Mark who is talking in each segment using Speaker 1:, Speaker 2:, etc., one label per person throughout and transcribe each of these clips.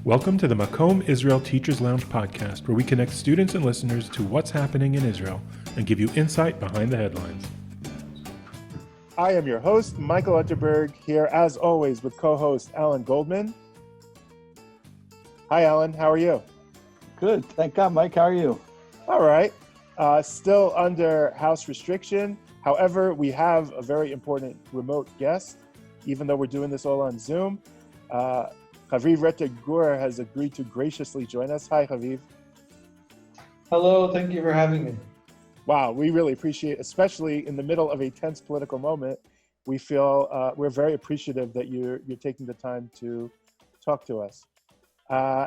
Speaker 1: Welcome to the Makom Israel Teachers Lounge podcast, where we connect students and listeners to what's happening in Israel and give you insight behind the headlines. I am your host, Michael Utterberg, here as always with co-host Alan Goldman. Hi, Alan. How are you?
Speaker 2: Good. Thank God, Mike. How are you?
Speaker 1: All right. Still under house restriction. However, we have a very important remote guest, even though we're doing this all on Zoom. Haviv Rettig Gur has agreed to graciously join us. Hi, Haviv.
Speaker 3: Hello, thank you for having me.
Speaker 1: Wow, we really appreciate, especially in the middle of a tense political moment, we feel we're very appreciative that you're taking the time to talk to us. I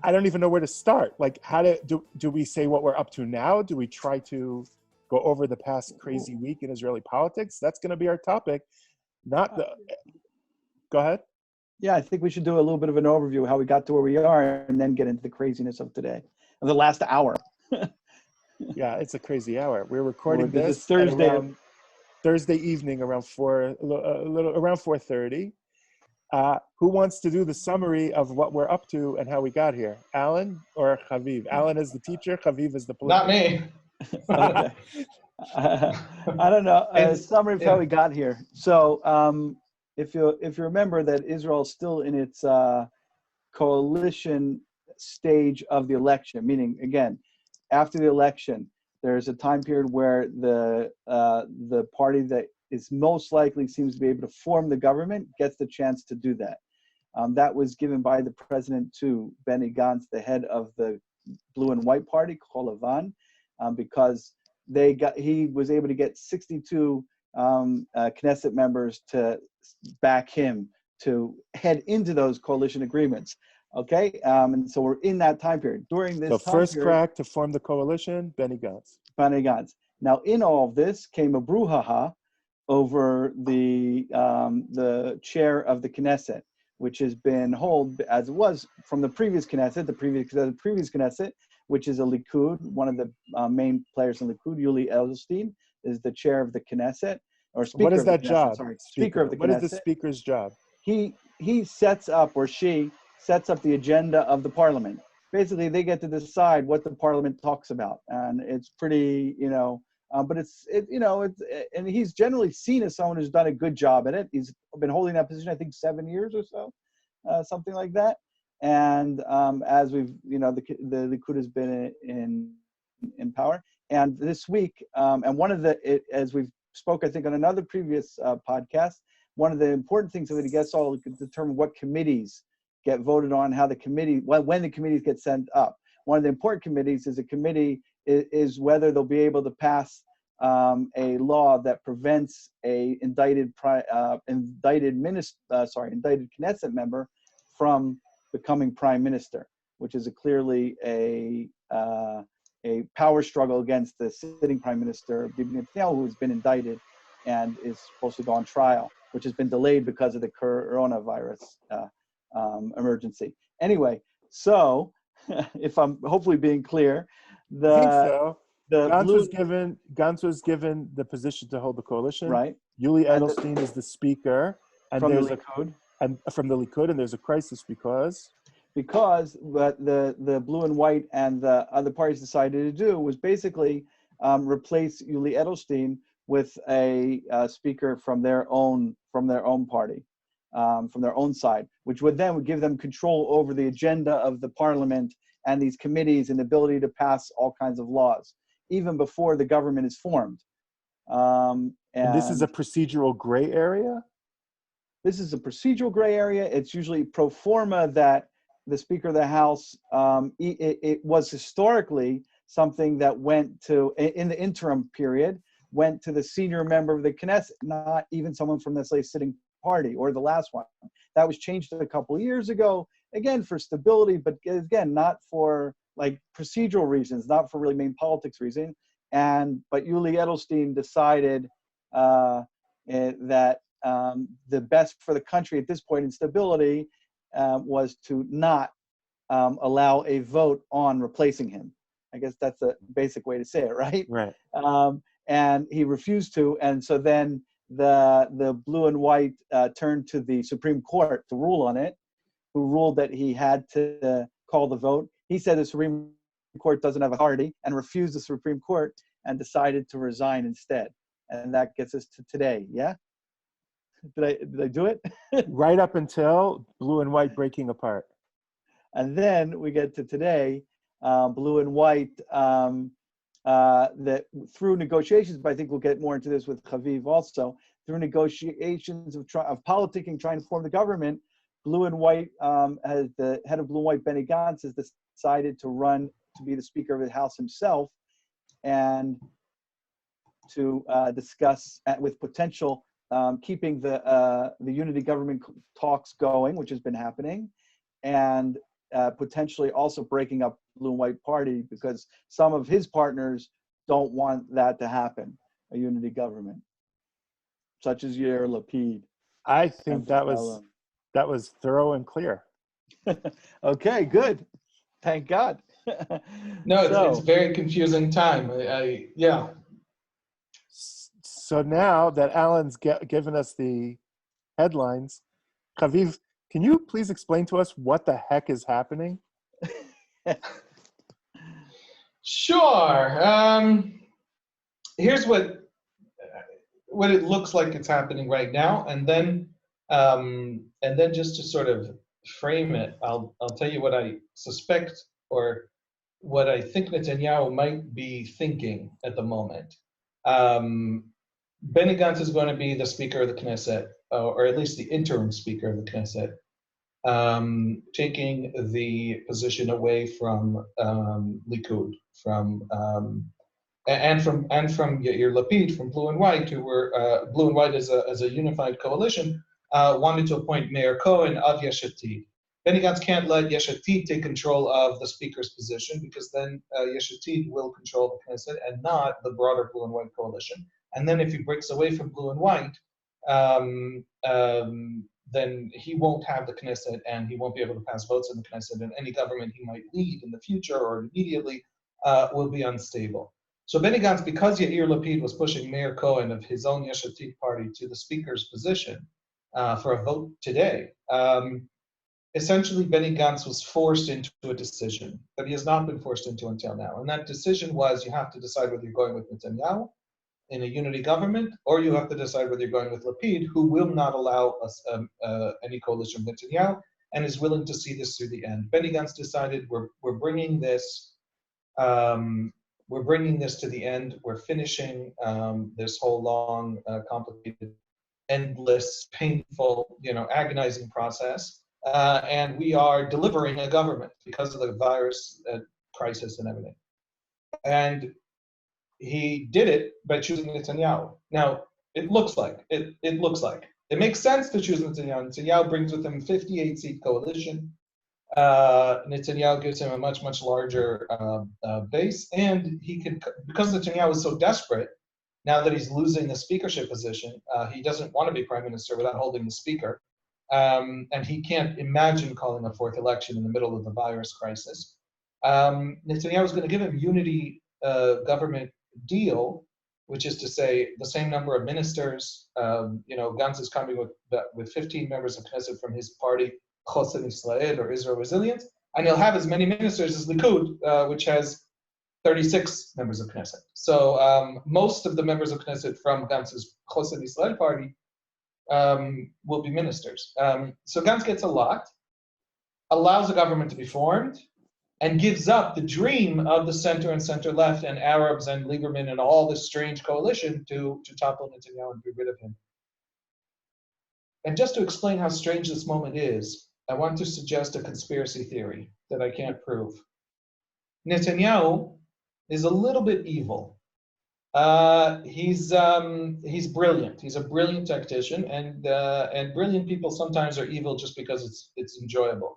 Speaker 1: don't even know where to start. Like, how do we say what we're up to now? Do we try to go over the past crazy week in Israeli politics? That's going to be our topic. Go ahead.
Speaker 2: Yeah, I think we should do a little bit of an overview of how we got to where we are and then get into the craziness of today, of the last hour.
Speaker 1: Yeah, it's a crazy hour. We're recording this Thursday evening around 4:30. Who wants to do the summary of what we're up to and how we got here? Alan or Haviv? Alan is the teacher, Haviv is the political.
Speaker 3: Not me.
Speaker 2: Okay. I don't know. Summary of how we got here. So if you remember that Israel is still in its coalition stage of the election, meaning, again, after the election, there's a time period where the party that is most likely seems to be able to form the government gets the chance to do that. That was given by the president to Benny Gantz, the head of the blue and white party, Kolavan, because he was able to get 62 Knesset members to back him to head into those coalition agreements. Okay, and so we're in that time period. During this
Speaker 1: crack to form the coalition, Benny Gantz.
Speaker 2: Now, in all of this came a brouhaha over the chair of the Knesset, which has been held as it was from the previous Knesset, the previous Knesset, which is a Likud. One of the main players in Likud, Yuli Edelstein, is the chair of the Knesset, or speaker.
Speaker 1: What is
Speaker 2: of the
Speaker 1: that
Speaker 2: Knesset,
Speaker 1: job?
Speaker 2: Sorry, speaker of the Knesset.
Speaker 1: What is the speaker's job?
Speaker 2: He sets up, or she sets up, the agenda of the parliament. Basically, they get to decide what the parliament talks about, and it's pretty, but and he's generally seen as someone who's done a good job at it. He's been holding that position, I think, 7 years or so, something like that. And as we've, the Likud has been in power, and this week, and one of as we've spoke, I think, on another previous podcast, one of the important things that he gets all to determine what committees get voted on, when the committees get sent up. One of the important committees is is whether they'll be able to pass a law that prevents a indicted Knesset member from becoming prime minister, which is clearly a power struggle against the sitting prime minister, Bibi Netanyahu, who has been indicted and is supposed to go on trial, which has been delayed because of the coronavirus emergency. Anyway, so if I'm hopefully being clear,
Speaker 1: Gantz was given the position to hold the coalition.
Speaker 2: Right.
Speaker 1: Yuli Edelstein is the speaker, and
Speaker 2: from the Likud.
Speaker 1: From the Likud, and there's a crisis because
Speaker 2: what the blue and white and the other parties decided to do was basically replace Yuli Edelstein with a speaker from their own party, from their own side, which would give them control over the agenda of the parliament and these committees and the ability to pass all kinds of laws, even before the government is formed. And
Speaker 1: this is a procedural gray area?
Speaker 2: This is a procedural gray area. It's usually pro forma that the Speaker of the House, it was historically something that went to, in the interim period, went to the senior member of the Knesset, not even someone from the sitting party or the last one. That was changed a couple of years ago, again, for stability, but again, not for like procedural reasons, not for really main politics reasons. But Yuli Edelstein decided that the best for the country at this point in stability was to not allow a vote on replacing him. I guess that's a basic way to say it, right?
Speaker 1: Right.
Speaker 2: And he refused to, and so then the blue and white turned to the Supreme Court to rule on it, who ruled that he had to call the vote. He said the Supreme Court doesn't have authority and refused the Supreme Court and decided to resign instead. And that gets us to today. Yeah? Did I do it?
Speaker 1: Right up until blue and white breaking apart.
Speaker 2: And then we get to today, blue and white, that through negotiations, but I think we'll get more into this with Haviv also, through negotiations of politicking, trying to form the government, blue and white, has the head of blue and white, Benny Gantz, has decided to run to be the Speaker of the House himself and to discuss with potential keeping the unity government talks going, which has been happening, and potentially also breaking up blue and white party because some of his partners don't want that to happen, a unity government, such as Yair Lapid.
Speaker 1: I think that was thorough and clear.
Speaker 2: Okay, good. Thank God.
Speaker 3: No, it's very confusing time. Yeah.
Speaker 1: So now that Alan's given us the headlines, Haviv, can you please explain to us what the heck is happening?
Speaker 3: Sure. Here's what it looks like it's happening right now, and then just to sort of frame it, I'll tell you what I suspect or what I think Netanyahu might be thinking at the moment. Benny Gantz is going to be the Speaker of the Knesset, or at least the interim Speaker of the Knesset, taking the position away from Likud, from Yair Lapid, from Blue and White, who were Blue and White as a unified coalition, wanted to appoint Meir Cohen of Yesh Atid. Benny Gantz can't let Yesh Atid take control of the speaker's position because then Yesh Atid will control the Knesset and not the broader Blue and White coalition. And then if he breaks away from Blue and White, then he won't have the Knesset and he won't be able to pass votes in the Knesset, and any government he might lead in the future or immediately will be unstable. So Benny Gantz, because Yair Lapid was pushing Meir Cohen of his own Yesh Atid party to the speaker's position for a vote today, essentially Benny Gantz was forced into a decision that he has not been forced into until now. And that decision was you have to decide whether you're going with Netanyahu in a unity government, or you have to decide whether you're going with Lapid, who will not allow us any coalition with Netanyahu and is willing to see this through the end. Benny Gantz decided we're bringing this to the end. We're finishing this whole long, complicated, endless, painful, agonizing process, and we are delivering a government because of the virus crisis and everything. And he did it by choosing Netanyahu. Now, it looks like. It makes sense to choose Netanyahu. Netanyahu brings with him a 58-seat coalition. Netanyahu gives him a much, much larger base. And he can, because Netanyahu is so desperate, now that he's losing the speakership position, he doesn't want to be prime minister without holding the speaker. And he can't imagine calling a fourth election in the middle of the virus crisis. Netanyahu is going to give him unity government deal, which is to say the same number of ministers. Gantz is coming with 15 members of Knesset from his party, Chosn Israel, or Israel Resilience, and he'll have as many ministers as Likud, which has 36 members of Knesset. So most of the members of Knesset from Gantz's Chosn Israel party will be ministers. So Gantz gets a lot, allows a government to be formed, and gives up the dream of the center and center-left and Arabs and Lieberman and all this strange coalition to topple Netanyahu and be rid of him. And just to explain how strange this moment is, I want to suggest a conspiracy theory that I can't prove. Netanyahu is a little bit evil. He's brilliant. He's a brilliant tactician, and brilliant people sometimes are evil just because it's enjoyable.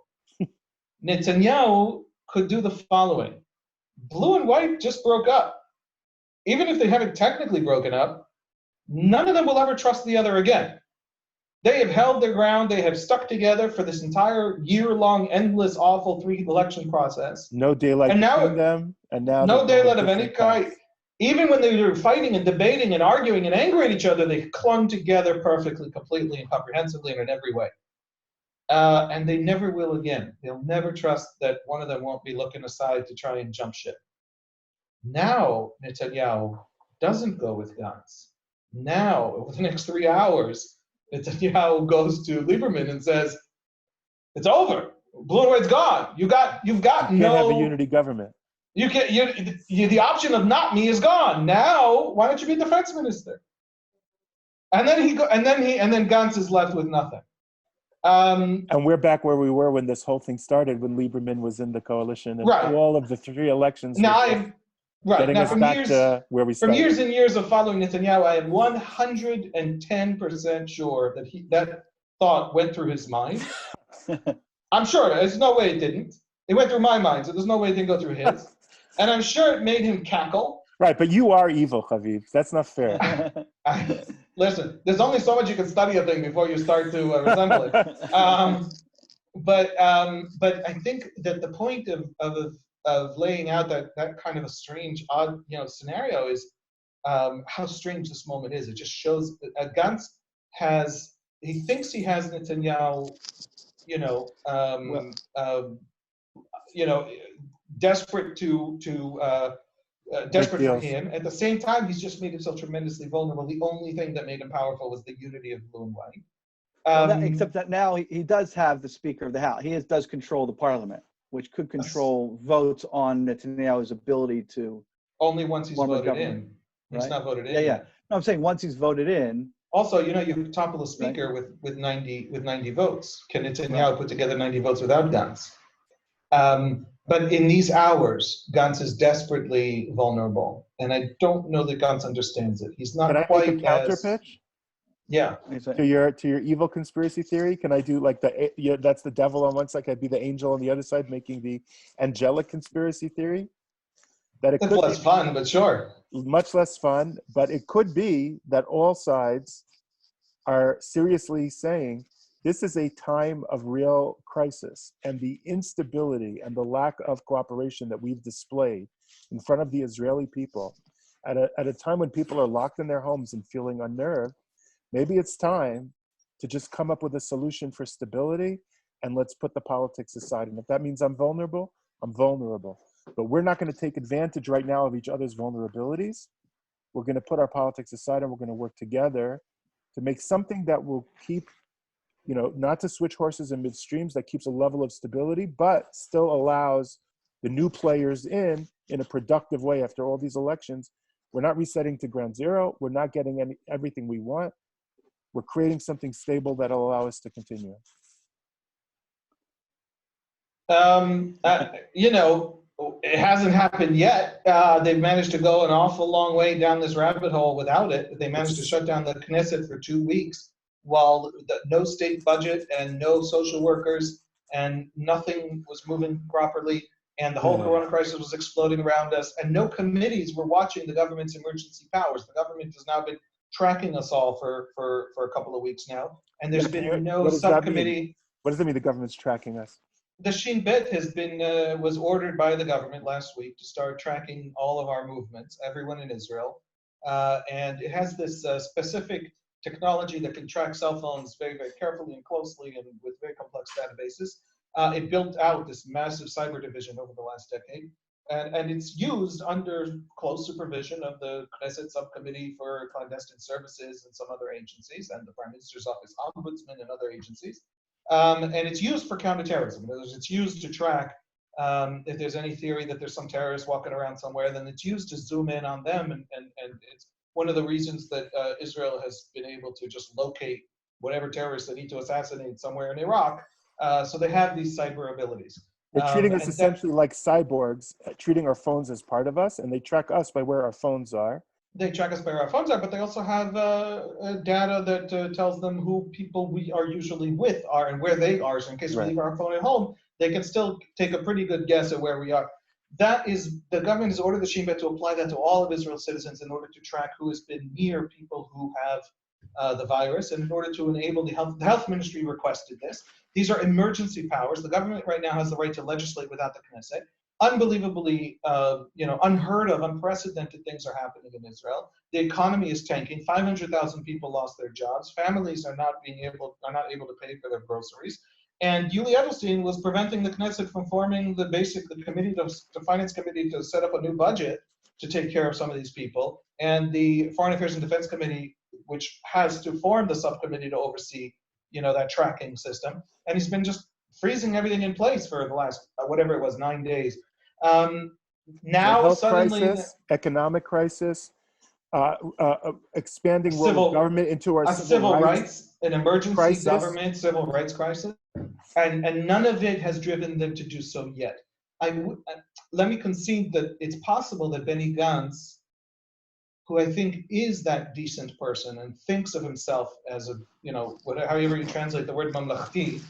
Speaker 3: Netanyahu could do the following. Blue and White just broke up. Even if they haven't technically broken up, none of them will ever trust the other again. They have held their ground. They have stuck together for this entire year-long, endless, awful three-election process.
Speaker 1: No daylight between them, and now
Speaker 3: no daylight of any kind. Even when they were fighting and debating and arguing and angry at each other, they clung together perfectly, completely, and comprehensively, and in every way. And they never will again. They'll never trust that one of them won't be looking aside to try and jump ship. Now Netanyahu doesn't go with guns. Now, over the next 3 hours, Netanyahu goes to Lieberman and says, "It's over. Blue and white's gone. You've got
Speaker 1: you can't
Speaker 3: no
Speaker 1: have a unity government.
Speaker 3: You can the option of not me is gone. Now, why don't you be defense minister?" And then Gantz is left with nothing.
Speaker 1: And we're back where we were when this whole thing started, when Lieberman was in the coalition, and
Speaker 3: Right.
Speaker 1: all of the 3 elections.
Speaker 3: Getting us
Speaker 1: back to where we started.
Speaker 3: From years and years of following Netanyahu, I am 110% sure that that thought went through his mind. I'm sure. There's no way it didn't. It went through my mind, so there's no way it didn't go through his. And I'm sure it made him cackle.
Speaker 1: Right, but you are evil, Haviv. That's not fair.
Speaker 3: Listen, there's only so much you can study a thing before you start to resemble it. But I think that the point of laying out that kind of a strange, odd, scenario is how strange this moment is. It just shows that Gantz he thinks he has Netanyahu, desperate desperate for him. At the same time, he's just made himself tremendously vulnerable. The only thing that made him powerful was the unity of blue and white.
Speaker 2: Except that now he does have the Speaker of the House. He does control the Parliament, which could control votes on Netanyahu's ability to.
Speaker 3: Only once he's voted in. He's not voted in.
Speaker 2: Yeah. No, I'm saying once he's voted in.
Speaker 3: Also, you topple a speaker with 90 votes. Can Netanyahu put together 90 votes without Gantz? But in these hours, Gantz is desperately vulnerable, and I don't know that Gantz understands it. He's not
Speaker 1: Can
Speaker 3: quite
Speaker 1: I make a counter pitch?
Speaker 3: Yeah.
Speaker 1: To your evil conspiracy theory, can I do like that's the devil on one side, I'd be the angel on the other side, making the angelic conspiracy theory?
Speaker 3: It's less fun, but sure.
Speaker 1: Much less fun, but it could be that all sides are seriously saying this is a time of real crisis, and the instability and the lack of cooperation that we've displayed in front of the Israeli people at a time when people are locked in their homes and feeling unnerved. Maybe it's time to just come up with a solution for stability, and let's put the politics aside. And if that means I'm vulnerable, I'm vulnerable. But we're not going to take advantage right now of each other's vulnerabilities. We're going to put our politics aside, and we're going to work together to make something that will keep, not to switch horses in midstreams, that keeps a level of stability, but still allows the new players in a productive way after all these elections. We're not resetting to ground zero. We're not getting everything we want. We're creating something stable that'll allow us to continue.
Speaker 3: It hasn't happened yet. They've managed to go an awful long way down this rabbit hole without it. They managed to shut down the Knesset for 2 weeks while no state budget and no social workers and nothing was moving properly. And the whole corona crisis was exploding around us. And no committees were watching the government's emergency powers. The government has now been tracking us all for a couple of weeks now. And there's been no subcommittee.
Speaker 1: What does that mean, the government's tracking us?
Speaker 3: The Shin Bet was ordered by the government last week to start tracking all of our movements, everyone in Israel. And it has this specific technology that can track cell phones very, very carefully and closely and with very complex databases. It built out this massive cyber division over the last decade. And it's used under close supervision of the Knesset Subcommittee for Clandestine Services and some other agencies, and the Prime Minister's Office Ombudsman and other agencies. And it's used for counterterrorism. It's used to track if there's any theory that there's some terrorists walking around somewhere, then it's used to zoom in on them. And it's one of the reasons that Israel has been able to just locate whatever terrorists they need to assassinate somewhere in Iraq. So they have these cyber abilities.
Speaker 1: They're treating us essentially like cyborgs, treating our phones as part of us, and they track us by where our phones are.
Speaker 3: They track us by where our phones are, but they also have data that tells them who people we are usually with are and where they are. So in case we leave our phone at home, they can still take a pretty good guess at where we are. That is, the government has ordered the Shin Bet to apply that to all of Israel's citizens in order to track who has been near people who have the virus, and in order to enable the health ministry requested this. These are emergency powers. The government right now has the right to legislate without the Knesset. Unbelievably, unheard of, unprecedented things are happening in Israel. The economy is tanking. 500,000 people lost their jobs. Families are not able to pay for their groceries. And Yuli Edelstein was preventing the Knesset from forming the finance committee to set up a new budget to take care of some of these people. And the Foreign Affairs and Defense Committee, which has to form the subcommittee to oversee, that tracking system. And he's been just freezing everything in place for the last, whatever it was, 9 days. Now
Speaker 1: health
Speaker 3: suddenly,
Speaker 1: crisis, economic crisis, expanding role of government into our
Speaker 3: civil rights, an emergency
Speaker 1: crisis.
Speaker 3: Government civil rights crisis, and none of it has driven them to do so yet. Let me concede that it's possible that Benny Gantz, who I think is that decent person and thinks of himself as a, however you translate the word mamlachti,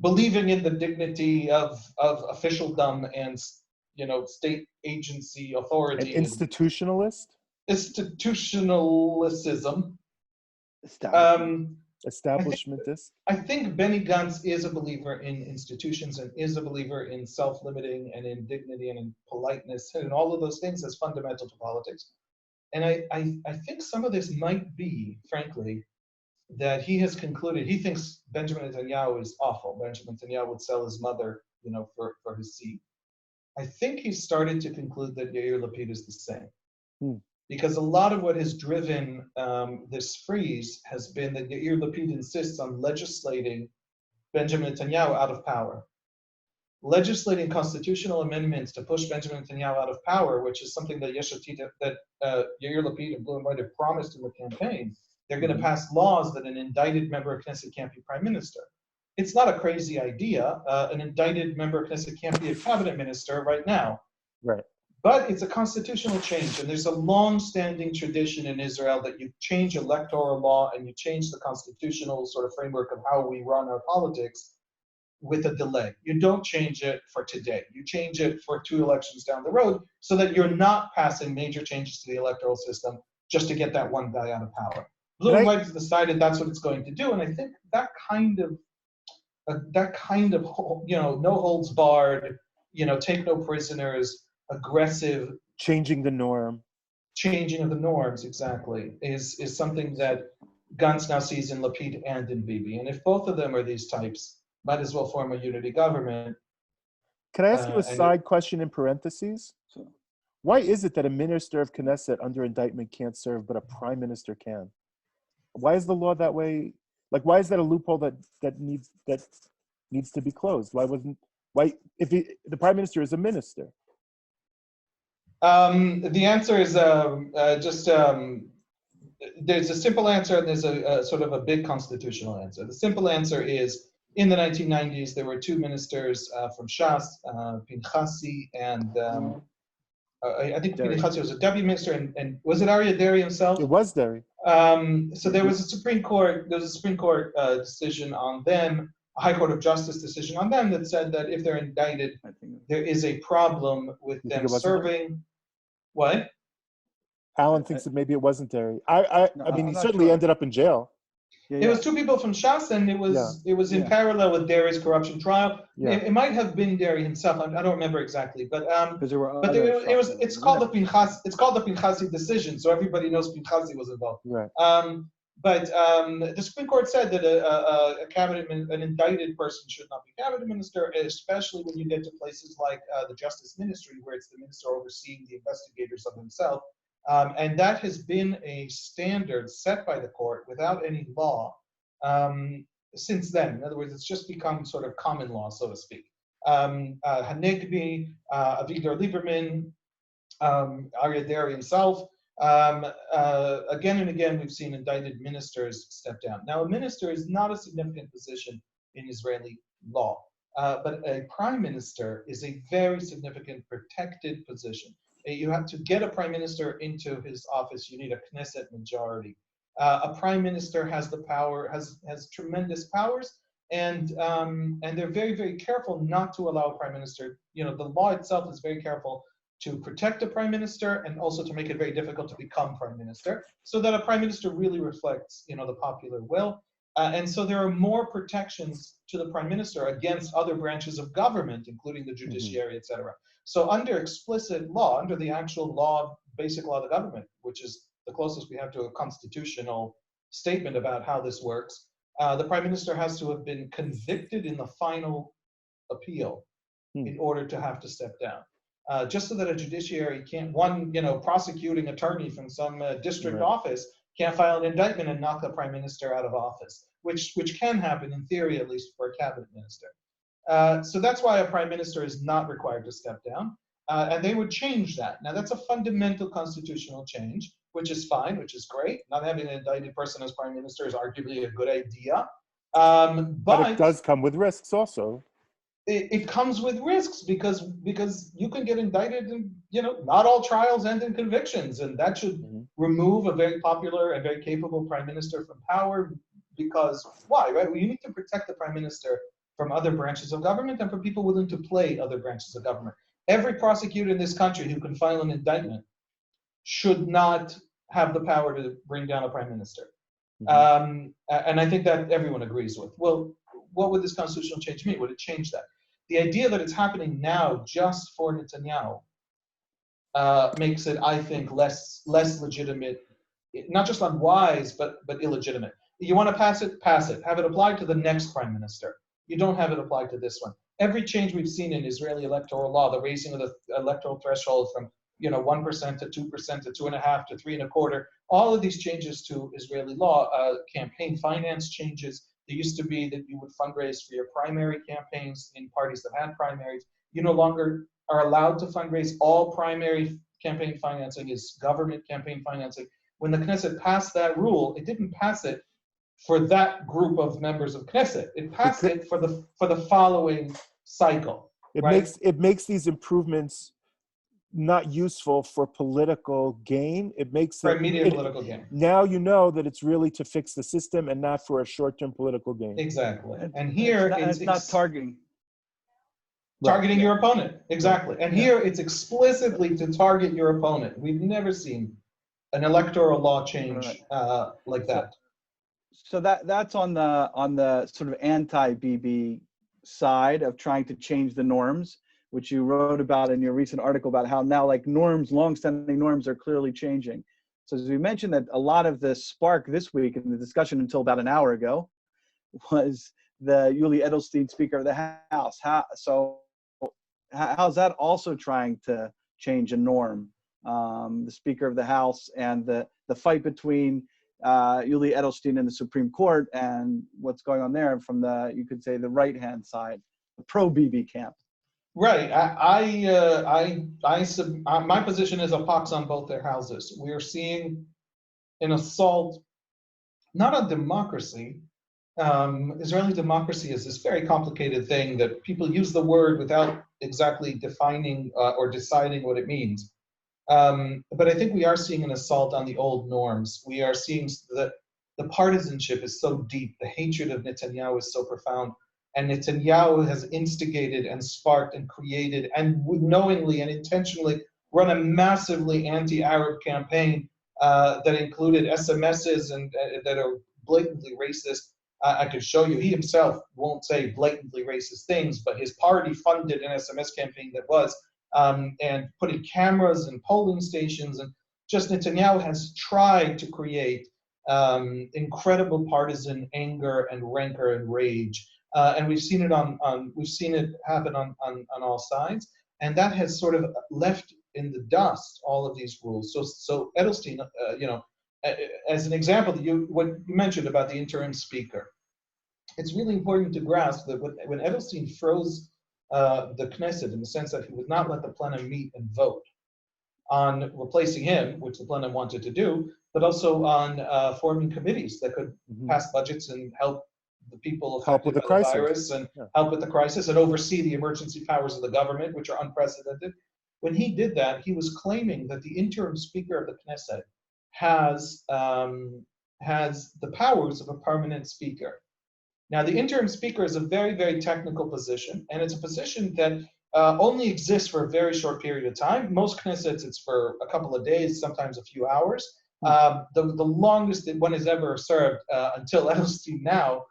Speaker 3: believing in the dignity of officialdom and, state agency authority.
Speaker 1: An institutionalist?
Speaker 3: Institutionalism.
Speaker 1: Establishmentist?
Speaker 3: I think Benny Gantz is a believer in institutions and is a believer in self-limiting and in dignity and in politeness and in all of those things as fundamental to politics. And I think some of this might be, frankly, that he has concluded, he thinks Benjamin Netanyahu is awful. Benjamin Netanyahu would sell his mother, for his seat. I think he's started to conclude that Yair Lapid is the same. Because a lot of what has driven this freeze has been that Yair Lapid insists on legislating Benjamin Netanyahu out of power. Legislating constitutional amendments to push Benjamin Netanyahu out of power, which is something that Yair Lapid and Blue and White have promised in the campaign. They're going to pass laws that an indicted member of Knesset can't be prime minister. It's not a crazy idea. An indicted member of Knesset can't be a cabinet minister right now.
Speaker 1: Right.
Speaker 3: But it's a constitutional change, and there's a long-standing tradition in Israel that you change electoral law and you change the constitutional sort of framework of how we run our politics with a delay. You don't change it for today. You change it for 2 elections down the road so that you're not passing major changes to the electoral system just to get that one guy out of power. Blue and White has decided that's what it's going to do, and I think that kind of, no holds barred, take no prisoners, aggressive
Speaker 1: changing of the norms,
Speaker 3: exactly, is something that Gantz now sees in Lapid and in Bibi. And if both of them are these types, might as well form a unity government.
Speaker 1: Can I ask you a side question in parentheses? Why is it that a minister of Knesset under indictment can't serve, but a prime minister can? Why is the law that way? Like, why is that a loophole that needs to be closed? Why if the prime minister is a minister?
Speaker 3: The answer is there's a simple answer and there's a sort of a big constitutional answer. The simple answer is in the 1990s there were 2 ministers from Shas, Pinchasi and I think Pinchasi was a deputy minister and was it Aryeh Deri himself?
Speaker 1: It was Deri.
Speaker 3: So there was a Supreme Court decision on them, a High Court of Justice decision on them that said that if they're indicted, there is a problem with them serving. What?
Speaker 1: Alan thinks that maybe it wasn't Deri. I mean, he certainly ended up in jail.
Speaker 3: It was 2 people from Shas, and it was in parallel with Deri's corruption trial. It might have been Deri himself. I don't remember exactly, but it's called the Pinchasi decision, so everybody knows Pinchasi was involved.
Speaker 1: Right.
Speaker 3: But the Supreme Court said that an indicted person should not be cabinet minister, especially when you get to places like the Justice Ministry, where it's the minister overseeing the investigators of himself. And that has been a standard set by the court without any law since then. In other words, it's just become sort of common law, so to speak. Hanegbi, Avigdor Lieberman, Aryeh Deri himself. Again and again, we've seen indicted ministers step down. Now, a minister is not a significant position in Israeli law, but a prime minister is a very significant protected position. You have to get a prime minister into his office, you need a Knesset majority. A prime minister has the power, has tremendous powers, and they're very, very careful not to allow a prime minister. The law itself is very careful to protect a prime minister and also to make it very difficult to become prime minister, so that a prime minister really reflects, the popular will. And so there are more protections to the prime minister against other branches of government, including the judiciary, etc. So under explicit law, under the actual law, basic law of the government, which is the closest we have to a constitutional statement about how this works, the prime minister has to have been convicted in the final appeal in order to have to step down. Just so that a judiciary can't, prosecuting attorney from some district office can't file an indictment and knock the prime minister out of office, which can happen in theory, at least for a cabinet minister. So that's why a prime minister is not required to step down. And they would change that. Now, that's a fundamental constitutional change, which is fine, which is great. Not having an indicted person as prime minister is arguably a good idea.
Speaker 1: But it does come with risks also.
Speaker 3: It comes with risks because you can get indicted and, not all trials end in convictions. And that should remove a very popular and very capable prime minister from power. Because why, right? Well, you need to protect the prime minister from other branches of government and from people willing to play other branches of government. Every prosecutor in this country who can file an indictment should not have the power to bring down a prime minister. And I think that everyone agrees with. Well, what would this constitutional change mean? Would it change that? The idea that it's happening now just for Netanyahu makes it, I think, less legitimate, not just unwise, but illegitimate. You want to pass it, pass it. Have it applied to the next prime minister. You don't have it applied to this one. Every change we've seen in Israeli electoral law, the raising of the electoral threshold from 1% to 2% to 2.5% to 3.25%, all of these changes to Israeli law, campaign finance changes. There used to be that you would fundraise for your primary campaigns in parties that had primaries. You no longer are allowed to fundraise. All primary campaign financing is government campaign financing. When the Knesset passed that rule, it didn't pass it for that group of members of Knesset. It passed it for the following cycle.
Speaker 1: It makes these improvements not useful for political gain. It makes
Speaker 3: for immediate political gain.
Speaker 1: Now you know that it's really to fix the system and not for a short-term political gain.
Speaker 3: Exactly. And here
Speaker 2: it's not targeting
Speaker 3: your opponent. Exactly. And here it's explicitly to target your opponent. We've never seen an electoral law change like that.
Speaker 2: So that's on the sort of anti-BB side of trying to change the norms, which you wrote about in your recent article about how now long-standing norms are clearly changing. So as we mentioned, that a lot of the spark this week in the discussion until about an hour ago was the Yuli Edelstein, Speaker of the House. How's that also trying to change a norm? The Speaker of the House and the fight between Yuli Edelstein and the Supreme Court and what's going on there from you could say the right-hand side, the pro-BB camp.
Speaker 3: Right. My position is a pox on both their houses. We are seeing an assault, not on democracy. Israeli democracy is this very complicated thing that people use the word without exactly defining or deciding what it means. But I think we are seeing an assault on the old norms. We are seeing that the partisanship is so deep. The hatred of Netanyahu is so profound. And Netanyahu has instigated and sparked and created and would knowingly and intentionally run a massively anti-Arab campaign that included SMSs and that are blatantly racist. I could show you. He himself won't say blatantly racist things, but his party funded an SMS campaign that was, and putting cameras and polling stations. And just Netanyahu has tried to create incredible partisan anger and rancor and rage. And we've seen it happen on all sides, and that has sort of left in the dust all of these rules. So Edelstein, as an example, what you mentioned about the interim speaker, it's really important to grasp that when Edelstein froze the Knesset in the sense that he would not let the plenum meet and vote on replacing him, which the plenum wanted to do, but also on forming committees that could pass budgets and help the people affected by the virus and help with the crisis and oversee the emergency powers of the government, which are unprecedented. When he did that, he was claiming that the interim speaker of the Knesset has the powers of a permanent speaker. Now, the interim speaker is a very, very technical position, and it's a position that only exists for a very short period of time. Most Knessets, it's for a couple of days, sometimes a few hours. The longest that one has ever served until Edelstein now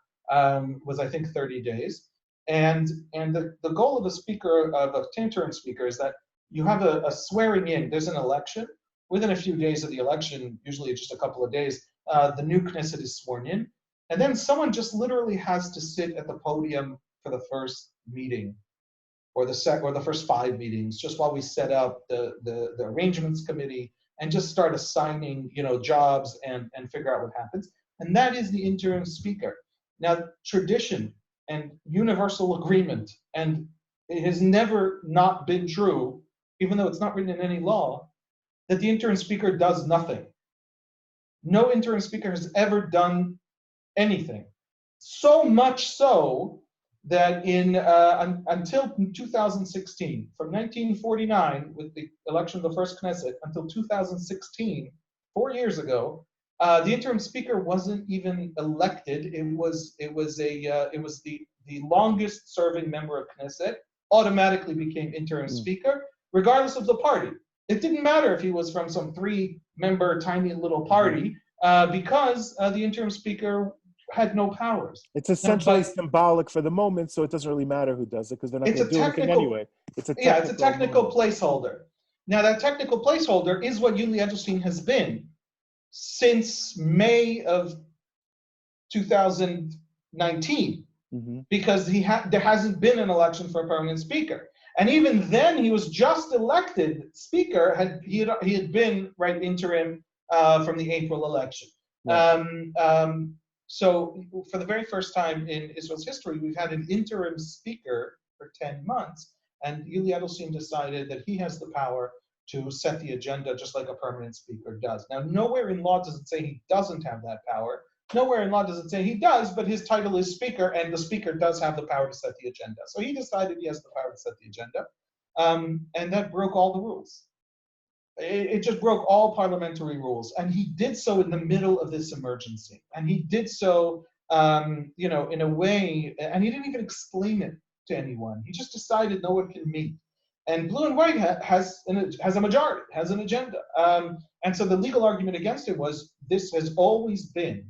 Speaker 3: was, I think, 30 days. And the goal of an interim speaker is that you have a swearing in. There's an election. Within a few days of the election, usually just a couple of days, the new Knesset is sworn in. And then someone just literally has to sit at the podium for the first meeting, or the first 5 meetings, just while we set up the arrangements committee and just start assigning, jobs and figure out what happens. And that is the interim speaker. Now, tradition and universal agreement, and it has never not been true, even though it's not written in any law, that the interim speaker does nothing. No interim speaker has ever done anything. So much so that until 2016, from 1949 with the election of the first Knesset until 2016, 4 years ago, the interim speaker wasn't even elected. It was the longest serving member of Knesset automatically became interim speaker, regardless of the party. It didn't matter if he was from some 3-member tiny little party, because the interim speaker had no powers.
Speaker 1: It's essentially symbolic for the moment, so it doesn't really matter who does it because they're not going to do anything anyway.
Speaker 3: It's a technical placeholder. Now, that technical placeholder is what Yuli Edelstein has been since May of 2019, because there hasn't been an election for a permanent speaker. And even then, he was just elected speaker. He had been interim from the April election. Right. So for the very first time in Israel's history, we've had an interim speaker for 10 months. And Yuli Edelstein decided that he has the power to set the agenda just like a permanent speaker does. Now, nowhere in law does it say he doesn't have that power. Nowhere in law does it say he does, but his title is speaker, and the speaker does have the power to set the agenda. So he decided he has the power to set the agenda. And that broke all the rules. It just broke all parliamentary rules, and he did so in the middle of this emergency. And he did so, in a way, and he didn't even explain it to anyone. He just decided no one can meet. And Blue and White has a majority, has an agenda. And so the legal argument against it was this has always been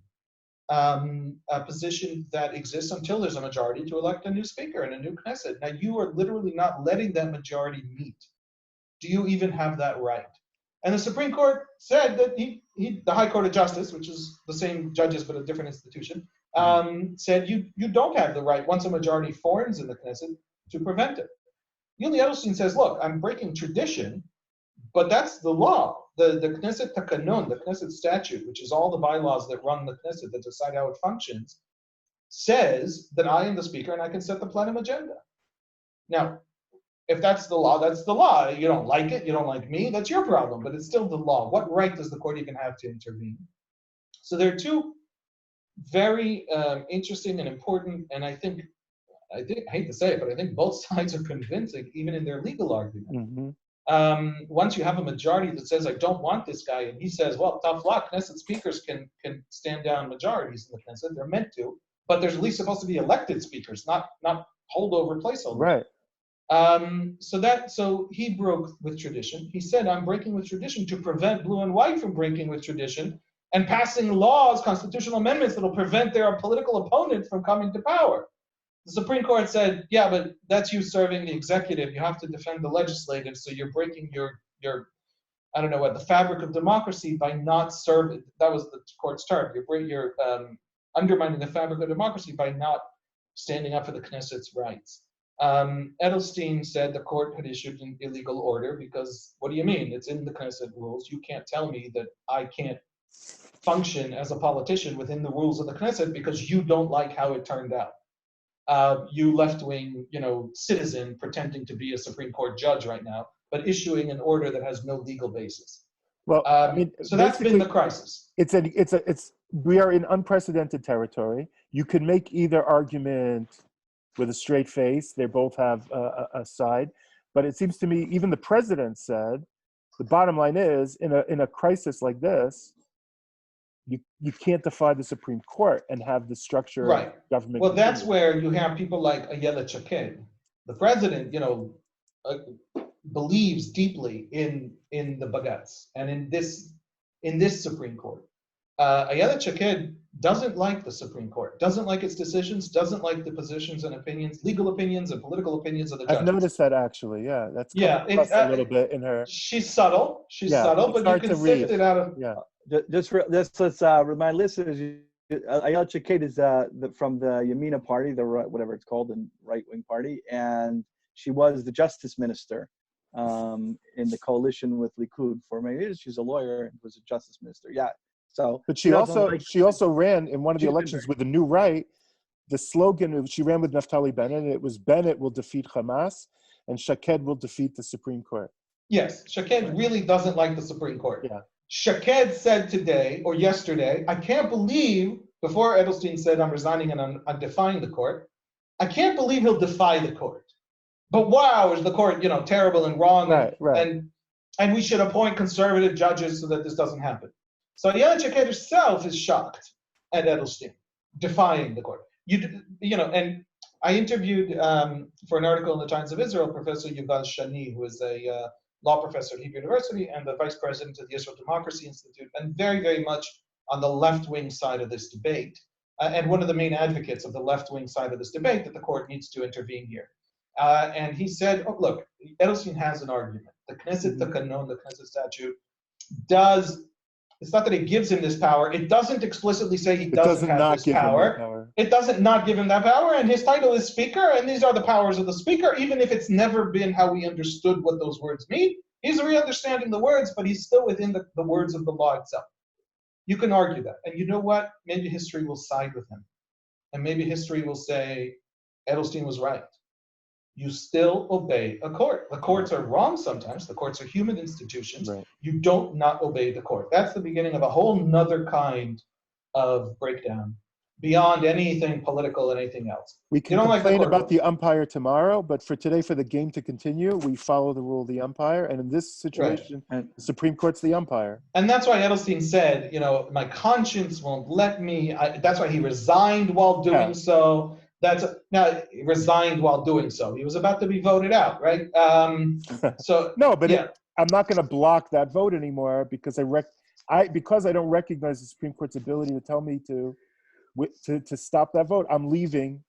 Speaker 3: a position that exists until there's a majority to elect a new speaker and a new Knesset. Now, you are literally not letting that majority meet. Do you even have that right? And the Supreme Court said that the High Court of Justice, which is the same judges but a different institution, said you don't have the right, once a majority forms in the Knesset, to prevent it. Yuli Edelstein says, look, I'm breaking tradition, but that's the law. The Knesset Takanon, the Knesset statute, which is all the bylaws that run the Knesset, that decide how it functions, says that I am the speaker and I can set the plenum agenda. Now, if that's the law, that's the law. You don't like it, you don't like me, that's your problem, but it's still the law. What right does the court even have to intervene? So there are two very interesting and important, and I hate to say it, but I think both sides are convincing, even in their legal argument. Once you have a majority that says, I don't want this guy, and he says, well, tough luck, Knesset speakers can stand down majorities in the Knesset, they're meant to, but there's at least supposed to be elected speakers, not holdover placeholders.
Speaker 1: Right.
Speaker 3: So he broke with tradition. He said, I'm breaking with tradition to prevent Blue and White from breaking with tradition and passing laws, constitutional amendments that will prevent their political opponent from coming to power. The Supreme Court said, yeah, but that's you serving the executive. You have to defend the legislative, so you're breaking your the fabric of democracy by not serving. That was the court's term. You're undermining the fabric of democracy by not standing up for the Knesset's rights. Edelstein said the court had issued an illegal order because, what do you mean? It's in the Knesset rules. You can't tell me that I can't function as a politician within the rules of the Knesset because you don't like how it turned out. You left-wing, citizen pretending to be a Supreme Court judge right now, but issuing an order that has no legal basis.
Speaker 1: Well,
Speaker 3: so that's been the crisis.
Speaker 1: We are in unprecedented territory. You can make either argument with a straight face. They both have a side, but it seems to me even the president said the bottom line is in a crisis like this, you can't defy the Supreme Court and have the structure of government.
Speaker 3: Well, that's where you have people like Ayelet Shaked. The president, believes deeply in the Bagatz and in this Supreme Court. Ayelet Shaked doesn't like the Supreme Court, doesn't like its decisions, doesn't like the positions and opinions, legal opinions and political opinions of the judges.
Speaker 1: I've noticed that actually, yeah. That's across a little bit in her.
Speaker 3: She's subtle, but you can sift it out of.
Speaker 2: Just let's remind listeners, Ayelet Shaked is from the Yamina party, whatever it's called, the right-wing party, and she was the justice minister in the coalition with Likud for many years. She's a lawyer and was a justice minister. Yeah. So,
Speaker 1: but she also ran in one of the elections with the New Right. The slogan, she ran with Naftali Bennett, and it was Bennett will defeat Hamas and Shaked will defeat the Supreme Court.
Speaker 3: Yes, Shaked really doesn't like the Supreme Court.
Speaker 1: Yeah.
Speaker 3: Shaked said today or yesterday, I can't believe, before Edelstein said I'm resigning and I'm defying the court, I can't believe he'll defy the court. But wow, is the court, terrible and wrong,
Speaker 1: right.
Speaker 3: And we should appoint conservative judges so that this doesn't happen. So Ayelet Shaked herself is shocked at Edelstein defying the court. And I interviewed for an article in the Times of Israel Professor Yuval Shani, who is a law professor at Hebrew University and the vice president of the Israel Democracy Institute, and very, very much on the left-wing side of this debate, and one of the main advocates of the left-wing side of this debate that the court needs to intervene here. And he said, look, Edelstein has an argument. The Knesset Takanon, the Knesset statute, it's not that it gives him this power. It doesn't explicitly say he doesn't have this power. It doesn't not give him that power, and his title is Speaker, and these are the powers of the Speaker, even if it's never been how we understood what those words mean. He's re-understanding the words, but he's still within the words of the law itself. You can argue that. And you know what? Maybe history will side with him. And maybe history will say, Edelstein was right. You still obey a court. The courts are wrong sometimes. The courts are human institutions.
Speaker 1: Right.
Speaker 3: You don't not obey the court. That's the beginning of a whole nother kind of breakdown beyond anything political and anything else.
Speaker 1: We can complain about the umpire tomorrow, but for today, for the game to continue, we follow the rule of the umpire. And in this situation, the Supreme Court's the umpire.
Speaker 3: And that's why Edelstein said, my conscience won't let me. That's why he resigned while doing so. Now he resigned while doing so. He was about to be voted out, right?
Speaker 1: No, but I'm not going to block that vote anymore because because I don't recognize the Supreme Court's ability to tell me to stop that vote. I'm leaving.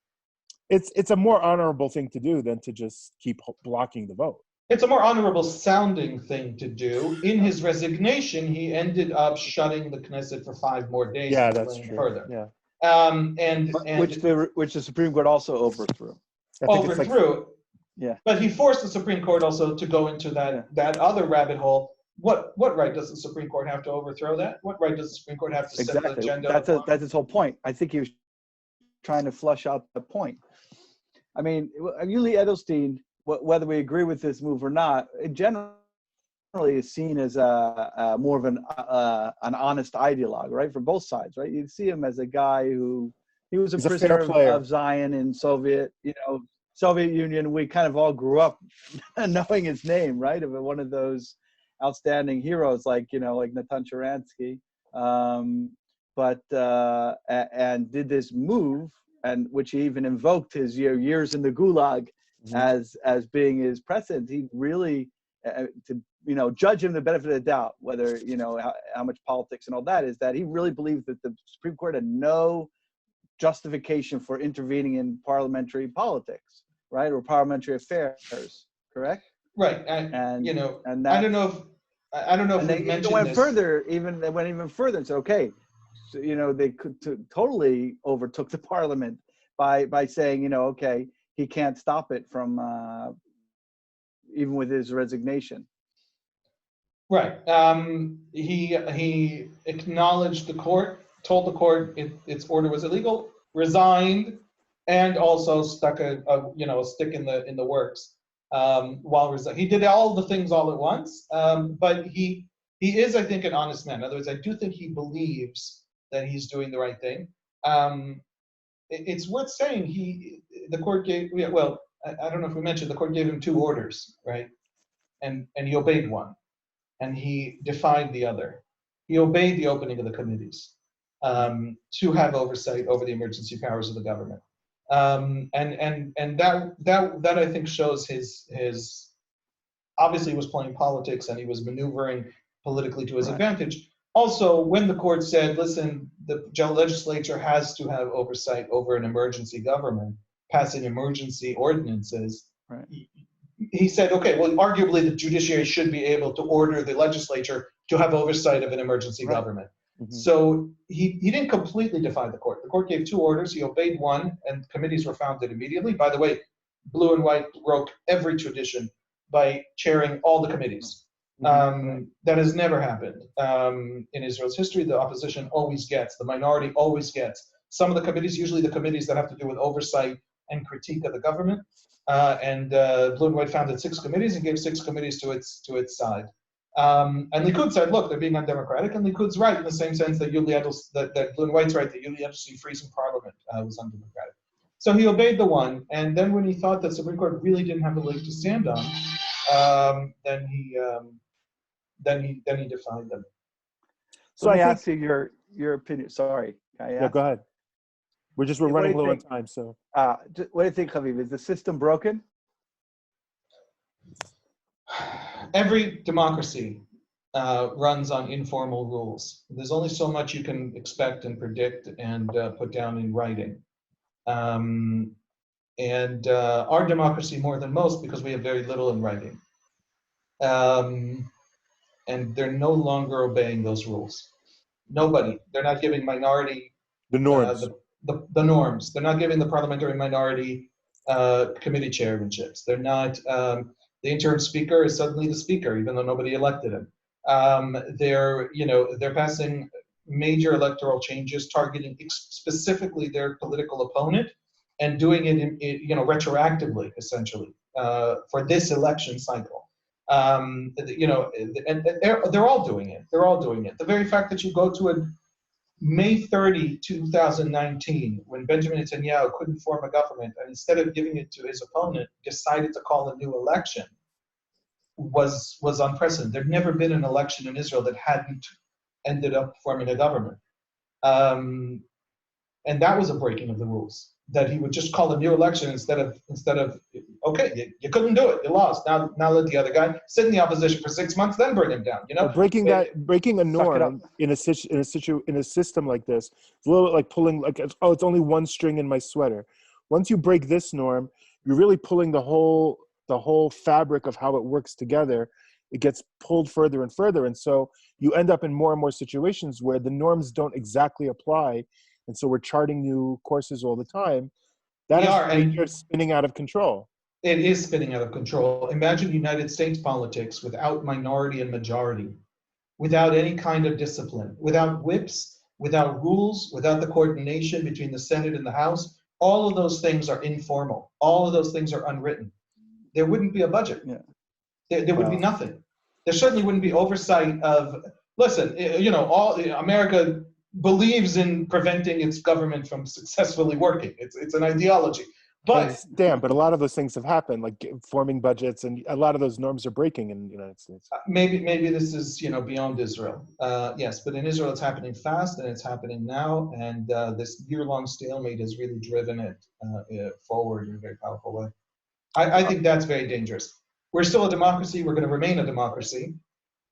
Speaker 1: It's a more honorable thing to do than to just keep blocking the vote.
Speaker 3: It's a more honorable sounding thing to do. In his resignation, he ended up shutting the Knesset for 5 more days.
Speaker 1: Yeah, that's true.
Speaker 3: Further.
Speaker 1: Yeah.
Speaker 2: Which the Supreme Court also overthrew.
Speaker 3: Yeah. But he forced the Supreme Court also to go into that other rabbit hole. What right does the Supreme Court have to overthrow that? What right does the Supreme Court have to set the agenda?
Speaker 2: That's his whole point. I think he was trying to flush out the point. I mean, usually Edelstein, whether we agree with this move or not, in general, is seen as more of an honest ideologue, right, from both sides, right? You see him as a guy he was a prisoner of Zion in Soviet Union. We kind of all grew up knowing his name, right, of one of those outstanding heroes like Natan Sharansky, and did this move, and which he even invoked his years in the Gulag as being his precedent. He really judge him the benefit of the doubt, whether, how much politics and all that is, that he really believed that the Supreme Court had no justification for intervening in parliamentary politics, right? Or parliamentary affairs, correct?
Speaker 3: Right. And I don't know if
Speaker 2: they went further, they went even further and said, okay, so, they could totally overtook the parliament by saying, okay, he can't stop it from, even with his resignation.
Speaker 3: Right. He acknowledged the court, told the court its order was illegal, resigned, and also stuck a stick in the works while resigning. He did all the things all at once, but he is, I think, an honest man. In other words, I do think he believes that he's doing the right thing. It's worth saying the court gave, I don't know if we mentioned, the court gave him 2 orders, right? And he obeyed one, and he defied the other. He obeyed the opening of the committees to have oversight over the emergency powers of the government, and that I think shows his obviously he was playing politics and he was maneuvering politically to his advantage. Also, when the court said, listen, the legislature has to have oversight over an emergency government, passing emergency ordinances, he said, okay, well, arguably the judiciary should be able to order the legislature to have oversight of an emergency government. So he didn't completely defy the court. The court gave 2 orders. He obeyed one, and committees were founded immediately. By the way, Blue and White broke every tradition by chairing all the committees. That has never happened in Israel's history. The opposition always gets, the minority always gets. Some of the committees, usually the committees that have to do with oversight and critique of the government. Blue and White founded 6 committees and gave 6 committees to its side. And Likud said, look, they're being undemocratic, and Likud's right in the same sense that that Blue and White's right, that Yuli Edelstein freezing parliament was undemocratic. So he obeyed the one, and then when he thought that Supreme Court really didn't have a leg to stand on, then he defied them.
Speaker 2: So I ask you your opinion. Sorry,
Speaker 1: yeah, go ahead. We're running low on time, so.
Speaker 2: What do you think, Haviv? Is the system broken?
Speaker 3: Every democracy runs on informal rules. There's only so much you can expect and predict and put down in writing. Our democracy more than most, because we have very little in writing. And they're no longer obeying those rules. Nobody. They're not giving minority
Speaker 1: the norms.
Speaker 3: The norms. They're not giving the parliamentary minority committee chairmanships. They're not. The interim speaker is suddenly the speaker, even though nobody elected him. They're passing major electoral changes targeting specifically their political opponent and doing it retroactively, essentially, for this election cycle. And they're all doing it. They're all doing it. The very fact that you go to a May 30, 2019, when Benjamin Netanyahu couldn't form a government, and instead of giving it to his opponent, decided to call a new election, was unprecedented. There'd never been an election in Israel that hadn't ended up forming a government. And that was a breaking of the rules, that he would just call a new election instead of okay, you couldn't do it, you lost. Now let the other guy sit in the opposition for 6 months, then bring him down.
Speaker 1: Breaking a norm in a system like this, it's a little bit like pulling it's only one string in my sweater. Once you break this norm, you're really pulling the whole fabric of how it works together. It gets pulled further and further, and so you end up in more and more situations where the norms don't exactly apply. And so we're charting new courses all the time. You're spinning out of control.
Speaker 3: It is spinning out of control. Imagine United States politics without minority and majority, without any kind of discipline, without whips, without rules, without the coordination between the Senate and the House. All of those things are informal. All of those things are unwritten. There wouldn't be a budget. Yeah. There would be nothing. There certainly wouldn't be oversight of, listen, America believes in preventing its government from successfully working. It's an ideology. But
Speaker 1: but a lot of those things have happened, like forming budgets, and a lot of those norms are breaking in the United States.
Speaker 3: Maybe this is beyond Israel. Yes, but in Israel it's happening fast, and it's happening now, and this year-long stalemate has really driven it forward in a very powerful way. I think that's very dangerous. We're still a democracy. We're going to remain a democracy.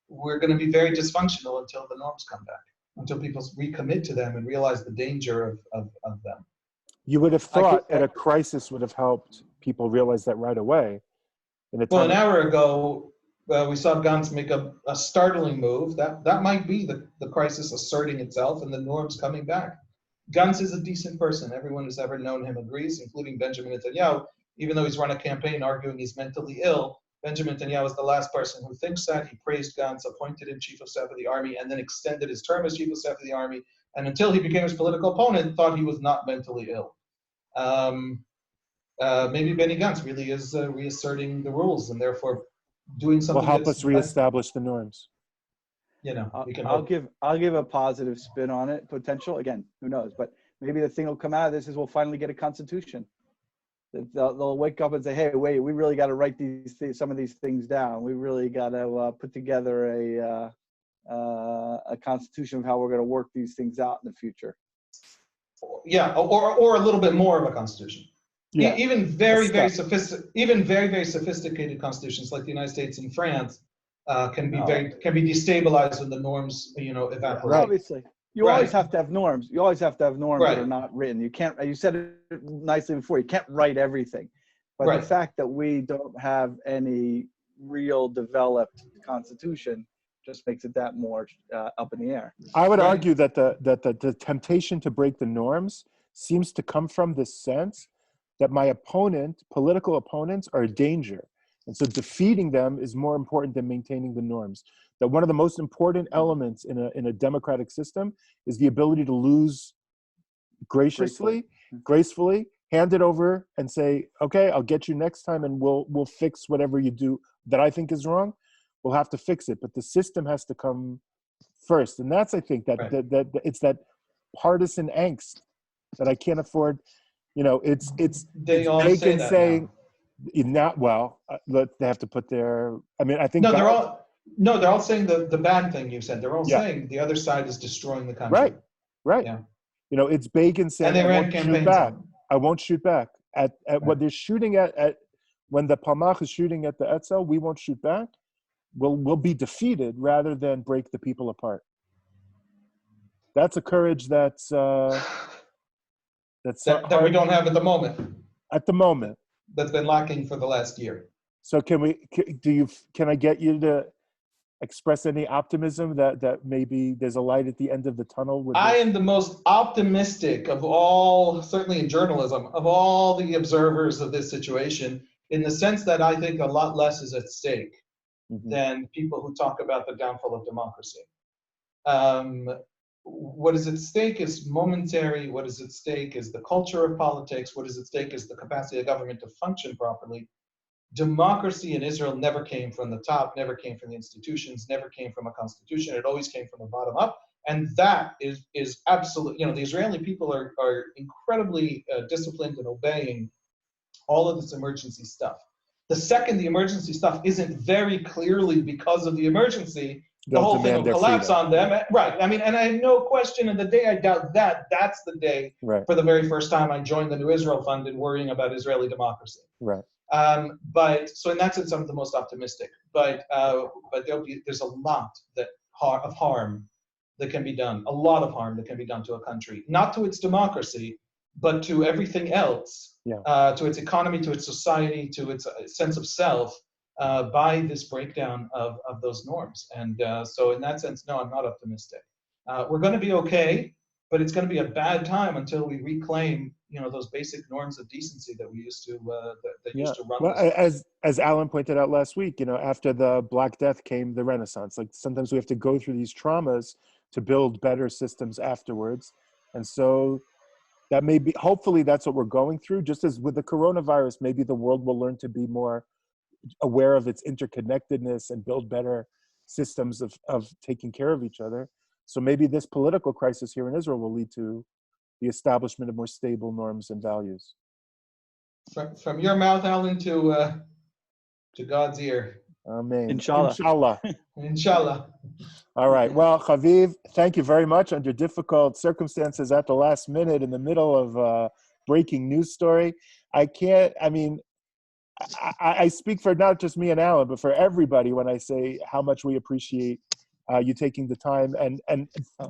Speaker 3: We're going to be very dysfunctional until the norms come back, until people recommit to them and realize the danger of them.
Speaker 1: You would have thought that a crisis would have helped people realize that right away.
Speaker 3: Well, an hour ago, we saw Gantz make a startling move. That might be the crisis asserting itself and the norms coming back. Gantz is a decent person. Everyone who's ever known him agrees, including Benjamin Netanyahu. Even though he's run a campaign arguing he's mentally ill, Benjamin Netanyahu is the last person who thinks that. He praised Gantz, appointed him Chief of Staff of the Army, and then extended his term as Chief of Staff of the Army. And until he became his political opponent, thought he was not mentally ill. Maybe Benny Gantz really is reasserting the rules and therefore doing something.
Speaker 1: Will help us reestablish the norms.
Speaker 2: I'll give a positive spin on it. Potential, again, who knows? But maybe the thing will come out of this is we'll finally get a constitution. They'll wake up and say, "Hey, wait, we really got to write some of these things down. We really got to put together a constitution of how we're going to work these things out in the future."
Speaker 3: Yeah, or a little bit more of a constitution. Yeah. Even very very sophisticated constitutions like the United States and France can be destabilized when the norms evaporate.
Speaker 2: Obviously. You always have to have norms. You always have to have norms that are not written. You can't. You said it nicely before. You can't write everything. But the fact that we don't have any real developed constitution just makes it that more up in the air.
Speaker 1: I would
Speaker 3: Right.
Speaker 1: argue that the temptation to break the norms seems to come from this sense that my political opponents, are a danger. And so defeating them is more important than maintaining the norms. That one of the most important elements in a democratic system is the ability to lose gracefully, hand it over and say, okay, I'll get you next time and we'll fix whatever you do that I think is wrong. We'll have to fix it. But the system has to come first. And that's, I think, that it's that partisan angst that I can't afford.
Speaker 3: They all
Speaker 1: they
Speaker 3: say
Speaker 1: can
Speaker 3: that
Speaker 1: say not well. They have to put their. I mean, I think
Speaker 3: No, they're all saying the bad thing you said. They're all saying the other side is destroying the country.
Speaker 1: Right.
Speaker 3: Yeah.
Speaker 1: It's Begin saying,
Speaker 3: And they
Speaker 1: I
Speaker 3: ran
Speaker 1: won't shoot
Speaker 3: campaigns
Speaker 1: back.
Speaker 3: on.
Speaker 1: I won't shoot back at what they're shooting at. When the Palmach is shooting at the Etzel, we won't shoot back. We'll be defeated rather than break the people apart. That's a courage that's
Speaker 3: that
Speaker 1: hard
Speaker 3: we don't have at the moment.
Speaker 1: at the moment.
Speaker 3: That's been lacking for the last year.
Speaker 1: So can I get you to express any optimism that maybe there's a light at the end of the tunnel?
Speaker 3: I am the most optimistic of all, certainly in journalism, of all the observers of this situation, in the sense that I think a lot less is at stake than people who talk about the downfall of democracy. What is at stake is momentary. What is at stake is the culture of politics. What is at stake is the capacity of government to function properly. Democracy in Israel never came from the top, never came from the institutions, never came from a constitution. It always came from the bottom up. And that is absolutely, the Israeli people are incredibly disciplined in obeying all of this emergency stuff. The second the emergency stuff isn't very clearly because of the emergency, the whole thing will collapse on them. Right. I mean, and I have no question, and the day I doubt that, that's the day for the very first time I joined the New Israel Fund in worrying about Israeli democracy.
Speaker 1: Right.
Speaker 3: But so in that sense, I'm the most optimistic. But there's a lot of harm that can be done, a lot of harm that can be done to a country, not to its democracy, but to everything else, to its economy, to its society, to its sense of self, by this breakdown of those norms. And so in that sense, no, I'm not optimistic. We're going to be okay, but it's going to be a bad time until we reclaim, those basic norms of decency that we used to used to run.
Speaker 1: Well, as Alan pointed out last week, after the Black Death came the Renaissance. Like sometimes we have to go through these traumas to build better systems afterwards, and so that may be. Hopefully, that's what we're going through. Just as with the coronavirus, maybe the world will learn to be more aware of its interconnectedness and build better systems of taking care of each other. So maybe this political crisis here in Israel will lead to the establishment of more stable norms and values.
Speaker 3: From your mouth, Alan, to God's ear.
Speaker 1: Amen.
Speaker 2: Inshallah.
Speaker 3: Inshallah.
Speaker 1: All right. Well, Haviv, thank you very much. Under difficult circumstances at the last minute in the middle of a breaking news story. I speak for not just me and Alan, but for everybody when I say how much we appreciate you taking the time. And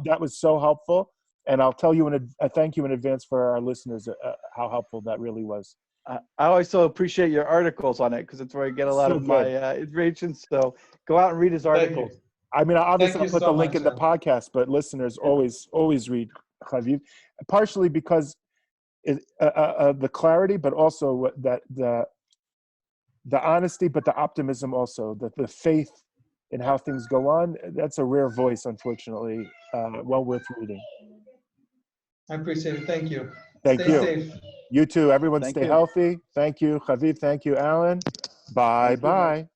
Speaker 1: that was so helpful. And I'll tell you I thank you in advance for our listeners how helpful that really was.
Speaker 2: I also appreciate your articles on it because it's where I get a lot of my information. So go out and read his articles.
Speaker 1: I mean, obviously I'll put the link in the podcast, but listeners always read Haviv, partially because the clarity, but also that the honesty, but the optimism also, the faith in how things go on. That's a rare voice, unfortunately, well worth reading.
Speaker 3: I appreciate it. Thank you.
Speaker 1: Stay
Speaker 3: safe.
Speaker 1: You too. Everyone stay healthy. Thank you, Haviv. Thank you, Alan. Bye-bye.